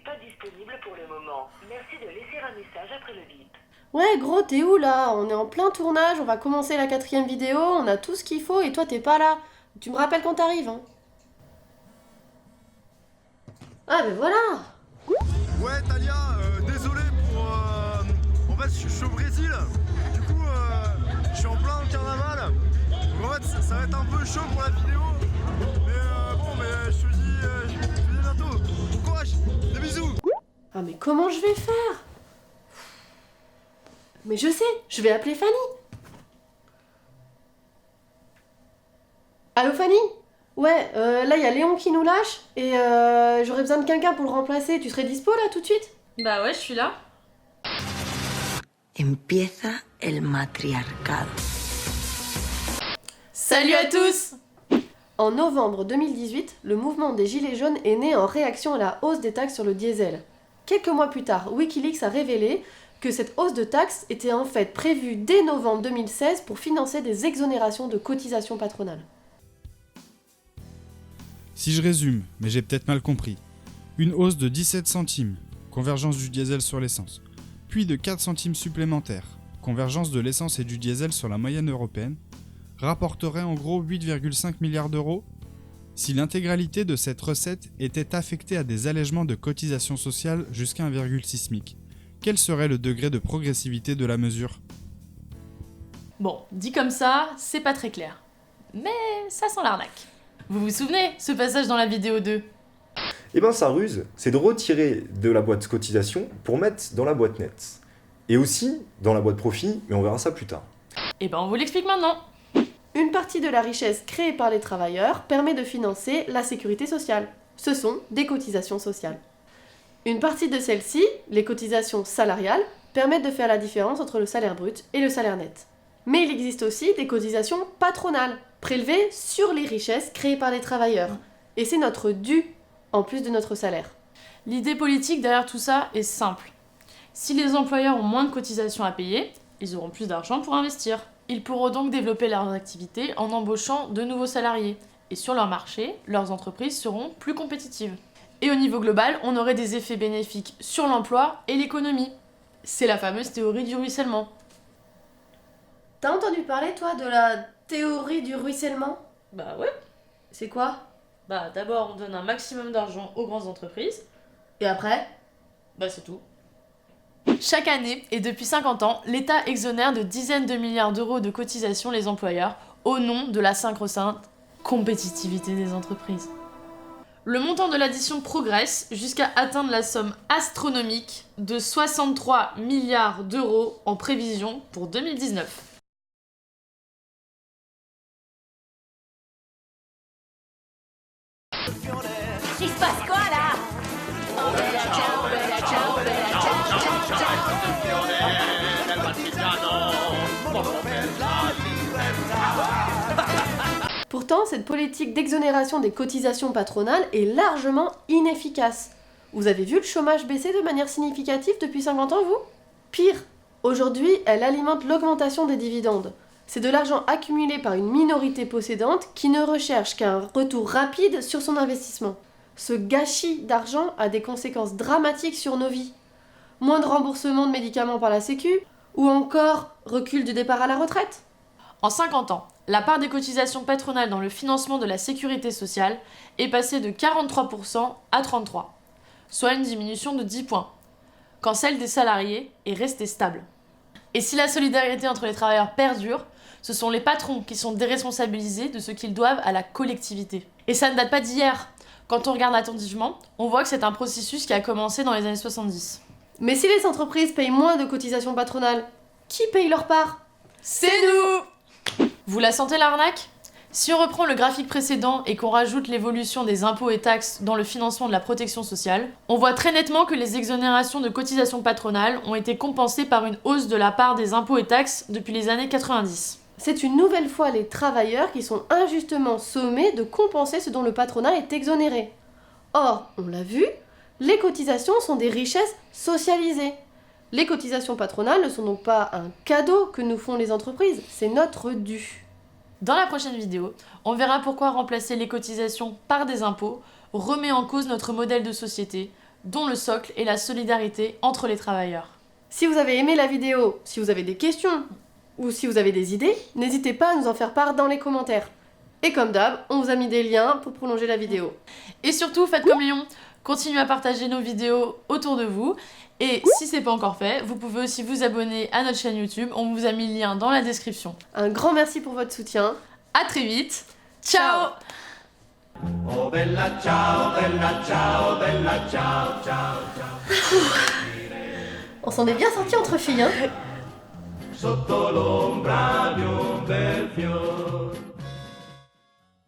pas disponible pour le moment. Merci de laisser un message après le bip. Ouais, gros, t'es où là? On est en plein tournage, on va commencer la 4e vidéo, on a tout ce qu'il faut et toi t'es pas là. Tu me rappelles quand t'arrives, hein? Ah, ben voilà! Ouais, Talia, désolé pour. En fait, je suis au Brésil. Du coup, je suis en plein dans le carnaval. Donc en fait, ça va être un peu chaud pour la vidéo. Mais bon, mais je te dis bientôt. Bon courage, des bisous. Ah, mais comment je vais faire? Mais je sais, je vais appeler Fanny. Allô Fanny? Ouais, là il y a Léon qui nous lâche et j'aurais besoin de quelqu'un pour le remplacer. Tu serais dispo là tout de suite? Bah ouais, je suis là. Empieza el matriarcado. Salut à tous! En novembre 2018, le mouvement des Gilets jaunes est né en réaction à la hausse des taxes sur le diesel. Quelques mois plus tard, Wikileaks a révélé que cette hausse de taxes était en fait prévue dès novembre 2016 pour financer des exonérations de cotisations patronales. Si je résume, mais j'ai peut-être mal compris, une hausse de 17 centimes, convergence du diesel sur l'essence, puis de 4 centimes supplémentaires, convergence de l'essence et du diesel sur la moyenne européenne, rapporterait en gros 8,5 milliards d'euros si l'intégralité de cette recette était affectée à des allègements de cotisations sociales jusqu'à 1,6 SMIC. Quel serait le degré de progressivité de la mesure ? Bon, dit comme ça, c'est pas très clair. Mais ça sent l'arnaque. Vous vous souvenez, ce passage dans la vidéo 2? Eh ben sa ruse, c'est de retirer de la boîte cotisation pour mettre dans la boîte nette. Et aussi dans la boîte profit, mais on verra ça plus tard. Eh ben on vous l'explique maintenant. Une partie de la richesse créée par les travailleurs permet de financer la sécurité sociale. Ce sont des cotisations sociales. Une partie de celles-ci, les cotisations salariales, permettent de faire la différence entre le salaire brut et le salaire net. Mais il existe aussi des cotisations patronales, prélevées sur les richesses créées par les travailleurs. Et c'est notre dû, en plus de notre salaire. L'idée politique derrière tout ça est simple. Si les employeurs ont moins de cotisations à payer, ils auront plus d'argent pour investir. Ils pourront donc développer leurs activités en embauchant de nouveaux salariés. Et sur leur marché, leurs entreprises seront plus compétitives. Et au niveau global, on aurait des effets bénéfiques sur l'emploi et l'économie. C'est la fameuse théorie du ruissellement. T'as entendu parler, toi, de la théorie du ruissellement? Bah ouais. C'est quoi? Bah d'abord on donne un maximum d'argent aux grandes entreprises. Et après? Bah c'est tout. Chaque année, et depuis 50 ans, l'État exonère de dizaines de milliards d'euros de cotisations les employeurs au nom de la sacro-sainte compétitivité des entreprises. Le montant de l'addition progresse jusqu'à atteindre la somme astronomique de 63 milliards d'euros en prévision pour 2019. Il se passe quoi là? Pourtant, cette politique d'exonération des cotisations patronales est largement inefficace. Vous avez vu le chômage baisser de manière significative depuis 50 ans, vous? Pire, aujourd'hui, elle alimente l'augmentation des dividendes. C'est de l'argent accumulé par une minorité possédante qui ne recherche qu'un retour rapide sur son investissement. Ce gâchis d'argent a des conséquences dramatiques sur nos vies. Moins de remboursement de médicaments par la Sécu, ou encore recul du départ à la retraite. En 50 ans, la part des cotisations patronales dans le financement de la sécurité sociale est passée de 43% à 33%, soit une diminution de 10 points, quand celle des salariés est restée stable. Et si la solidarité entre les travailleurs perdure, ce sont les patrons qui sont déresponsabilisés de ce qu'ils doivent à la collectivité. Et ça ne date pas d'hier. Quand on regarde attentivement, on voit que c'est un processus qui a commencé dans les années 70. Mais si les entreprises payent moins de cotisations patronales, qui paye leur part? C'est nous! Vous la sentez l'arnaque? Si on reprend le graphique précédent et qu'on rajoute l'évolution des impôts et taxes dans le financement de la protection sociale, on voit très nettement que les exonérations de cotisations patronales ont été compensées par une hausse de la part des impôts et taxes depuis les années 90. C'est une nouvelle fois les travailleurs qui sont injustement sommés de compenser ce dont le patronat est exonéré. Or, on l'a vu, les cotisations sont des richesses socialisées. Les cotisations patronales ne sont donc pas un cadeau que nous font les entreprises, c'est notre dû. Dans la prochaine vidéo, on verra pourquoi remplacer les cotisations par des impôts remet en cause notre modèle de société, dont le socle est la solidarité entre les travailleurs. Si vous avez aimé la vidéo, si vous avez des questions ou si vous avez des idées, n'hésitez pas à nous en faire part dans les commentaires. Et comme d'hab, on vous a mis des liens pour prolonger la vidéo. Et surtout, faites comme Lyon, continuez à partager nos vidéos autour de vous. Et si c'est pas encore fait, vous pouvez aussi vous abonner à notre chaîne YouTube, on vous a mis le lien dans la description. Un grand merci pour votre soutien. À très vite, ciao. Oh bella ciao, bella ciao, bella ciao, ciao, ciao. On s'en est bien sortis entre filles, hein. Sotto l'ombra di un bel fiore.